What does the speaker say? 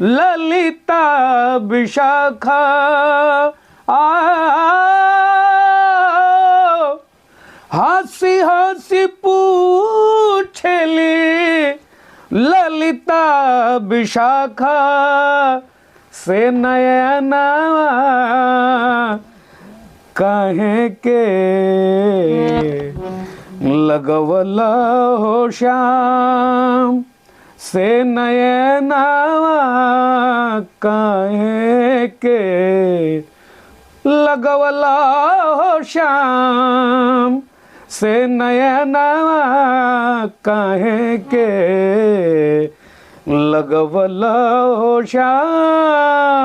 ललिता विशाखा हंसी हंसी पूछली ललिता विशाखा से नयना काहे के लगवला हो श्याम से नयना काहे के लगवला हो श्याम से नयना काहे के लगवला हो श्याम।